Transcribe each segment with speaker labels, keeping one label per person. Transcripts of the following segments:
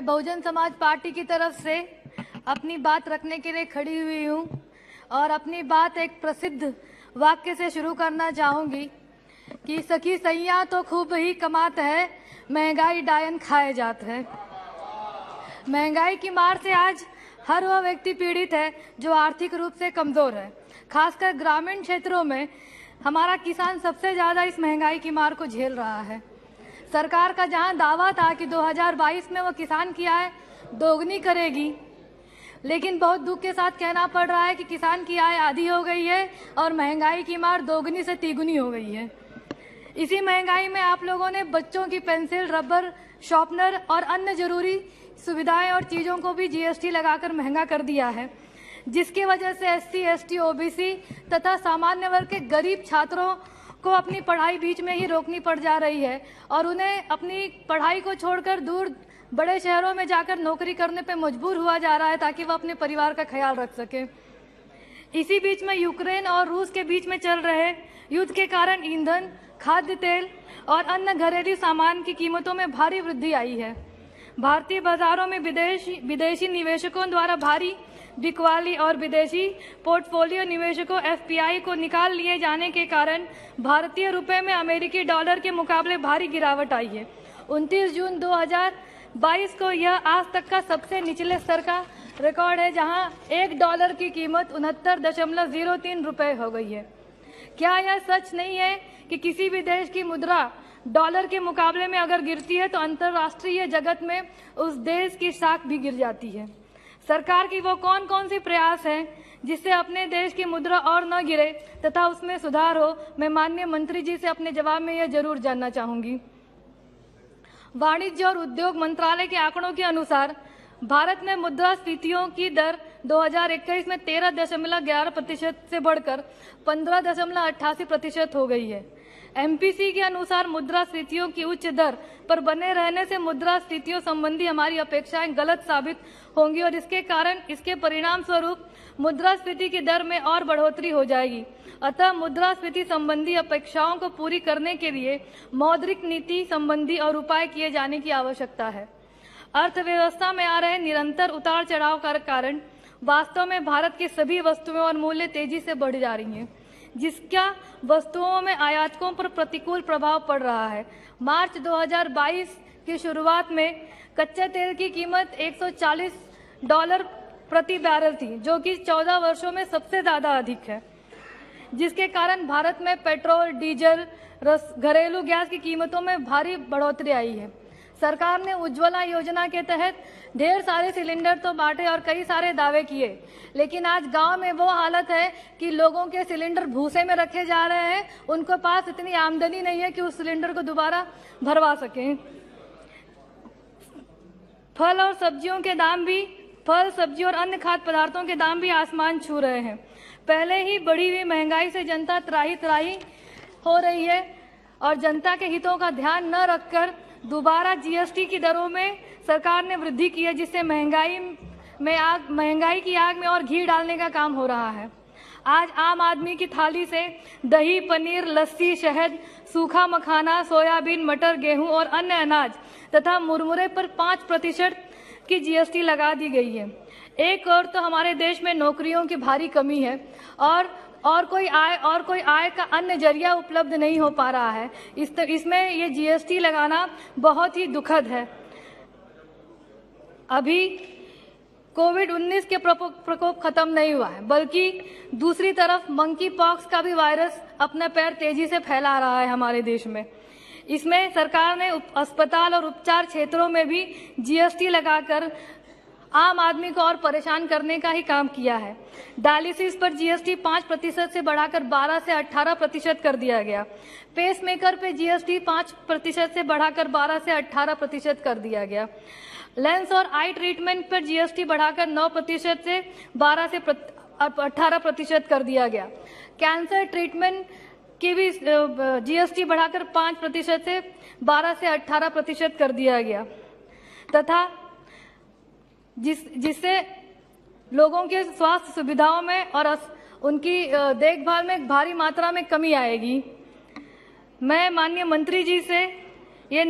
Speaker 1: Bahujan Samaj party की तरफ से अपनी बात रखने के लिए खड़ी हुई हूँ और अपनी बात एक प्रसिद्ध वाक्य से शुरू करना चाहूँगी कि सखी सैया तो खूब ही कमात है, महंगाई डायन खाए जात है। महंगाई की मार से आज हर वह व्यक्ति पीड़ित है जो आर्थिक रूप से कमज़ोर है। खासकर ग्रामीण क्षेत्रों में हमारा किसान सबसे ज़्यादा इस महंगाई की मार को झेल रहा है। सरकार का जहां दावा था कि 2022 में वो किसान की आय दोगुनी करेगी, लेकिन बहुत दुख के साथ कहना पड़ रहा है कि किसान की आय आधी हो गई है और महंगाई की मार दोगुनी से तिगुनी हो गई है। इसी महंगाई में आप लोगों ने बच्चों की पेंसिल, रबर, शॉर्पनर और अन्य जरूरी सुविधाएं और चीज़ों को भी जीएसटी लगाकर महंगा कर दिया है, जिसकी वजह से एससी, एसटी, ओबीसी तथा सामान्य वर्ग के गरीब छात्रों को अपनी पढ़ाई बीच में ही रोकनी पड़ जा रही है और उन्हें अपनी पढ़ाई को छोड़कर दूर बड़े शहरों में जाकर नौकरी करने पर मजबूर हुआ जा रहा है ताकि वह अपने परिवार का ख्याल रख सके। इसी बीच में यूक्रेन और रूस के बीच में चल रहे युद्ध के कारण ईंधन, खाद्य तेल और अन्य घरेलू सामान की कीमतों में भारी वृद्धि आई है। भारतीय बाजारों में विदेशी निवेशकों द्वारा भारी बिकवाली और विदेशी पोर्टफोलियो निवेशकों एफपीआई को निकाल लिए जाने के कारण भारतीय रुपए में अमेरिकी डॉलर के मुकाबले भारी गिरावट आई है। 29 जून 2022 को यह आज तक का सबसे निचले स्तर का रिकॉर्ड है, जहां $1 की कीमत 69.03 रुपये हो गई है। क्या यह सच नहीं है कि किसी भी देश की मुद्रा डॉलर के मुकाबले में अगर गिरती है तो अंतर्राष्ट्रीय जगत में उस देश की साख भी गिर जाती है? सरकार की वो कौन कौन सी प्रयास हैं जिससे अपने देश की मुद्रा और न गिरे तथा उसमें सुधार हो? मैं माननीय मंत्री जी से अपने जवाब में यह जरूर जानना चाहूंगी। वाणिज्य और उद्योग मंत्रालय के आंकड़ों के अनुसार भारत में मुद्रास्फीतियों की दर 2021 में 13.11% से बढ़कर 15.88% हो गई है। एमपीसी के अनुसार मुद्रास्फीतियों की उच्च दर पर बने रहने से मुद्रास्फीतियों संबंधी हमारी अपेक्षाएं गलत साबित होंगी और इसके परिणाम स्वरूप मुद्रास्फीति की दर में और बढ़ोतरी हो जाएगी। अतः मुद्रास्फीति संबंधी अपेक्षाओं को पूरी करने के लिए मौद्रिक नीति संबंधी और उपाय किए जाने की आवश्यकता है। अर्थव्यवस्था में आ रहे निरंतर उतार चढ़ाव का कारण वास्तव में भारत की सभी वस्तुएं और मूल्य तेजी से बढ़ जा रही हैं, जिसका वस्तुओं में आयातकों पर प्रतिकूल प्रभाव पड़ रहा है। मार्च 2022 की शुरुआत में कच्चे तेल की कीमत $140 प्रति बैरल थी, जो कि 14 वर्षों में सबसे ज़्यादा अधिक है, जिसके कारण भारत में पेट्रोल, डीजल, घरेलू गैस की कीमतों में भारी बढ़ोतरी आई है। सरकार ने उज्ज्वला योजना के तहत ढेर सारे सिलेंडर तो बांटे और कई सारे दावे किए, लेकिन आज गांव में वो हालत है कि लोगों के सिलेंडर भूसे में रखे जा रहे हैं। उनके पास इतनी आमदनी नहीं है कि उस सिलेंडर को दोबारा भरवा सकें। फल, सब्जी और अन्य खाद्य पदार्थों के दाम भी आसमान छू रहे हैं। पहले ही बढ़ी हुई महंगाई से जनता त्राही हो रही है और जनता के हितों का ध्यान न रखकर दोबारा जीएसटी की दरों में सरकार ने वृद्धि की है, जिससे महंगाई की आग में और घी डालने का काम हो रहा है। आज आम आदमी की थाली से दही, पनीर, लस्सी, शहद, सूखा मखाना, सोयाबीन, मटर, गेहूं और अन्य अनाज तथा मुरमुरे पर 5% की जीएसटी लगा दी गई है। एक और तो हमारे देश में नौकरियों की भारी कमी है और कोई आय का अन्य जरिया उपलब्ध नहीं हो पा रहा है। इसमें ये जीएसटी लगाना बहुत ही दुखद है। अभी कोविड-19 के प्रकोप खत्म नहीं हुआ है, बल्कि दूसरी तरफ मंकी पॉक्स का भी वायरस अपना पैर तेजी से फैला रहा है हमारे देश में। इसमें सरकार ने अस्पताल और उपचार क्षेत्रों में भी जीएसटी लगाकर आम आदमी को और परेशान करने का ही काम किया है। डायलिसिस पर जीएसटी 5% से बढ़ाकर 12 से 18% कर दिया गया। पेसमेकर पे जीएसटी 5% से बढ़ाकर 12 से 18% कर दिया गया। लेंस और आई ट्रीटमेंट पर जीएसटी बढ़ाकर 9% से 12 से 18% कर दिया गया। कैंसर ट्रीटमेंट की भी जीएसटी बढ़ाकर 5% से 12 से 18% कर दिया गया तथा जिससे लोगों के स्वास्थ्य सुविधाओं में और उनकी देखभाल में भारी मात्रा में कमी आएगी। मैं माननीय मंत्री जी से ये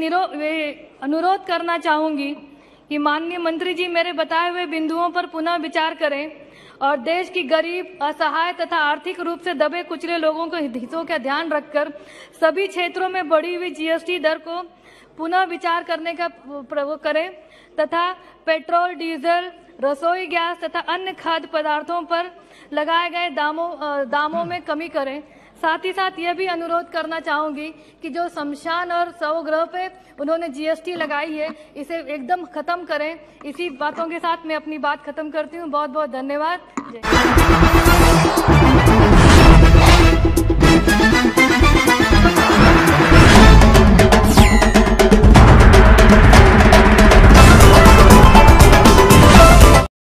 Speaker 1: अनुरोध करना चाहूँगी कि माननीय मंत्री जी मेरे बताए हुए बिंदुओं पर पुनः विचार करें और देश की गरीब, असहाय तथा आर्थिक रूप से दबे कुचले लोगों के हितों का ध्यान रखकर सभी क्षेत्रों में बढ़ी हुई जीएसटी दर को पुनः विचार करने का करें तथा पेट्रोल, डीजल, रसोई गैस तथा अन्य खाद्य पदार्थों पर लगाए गए दामों में कमी करें। साथ ही साथ यह भी अनुरोध करना चाहूंगी कि जो शमशान और शवगृह पे उन्होंने जीएसटी लगाई है, इसे एकदम खत्म करें। इसी बातों के साथ मैं अपनी बात खत्म करती हूँ। बहुत बहुत धन्यवाद। जय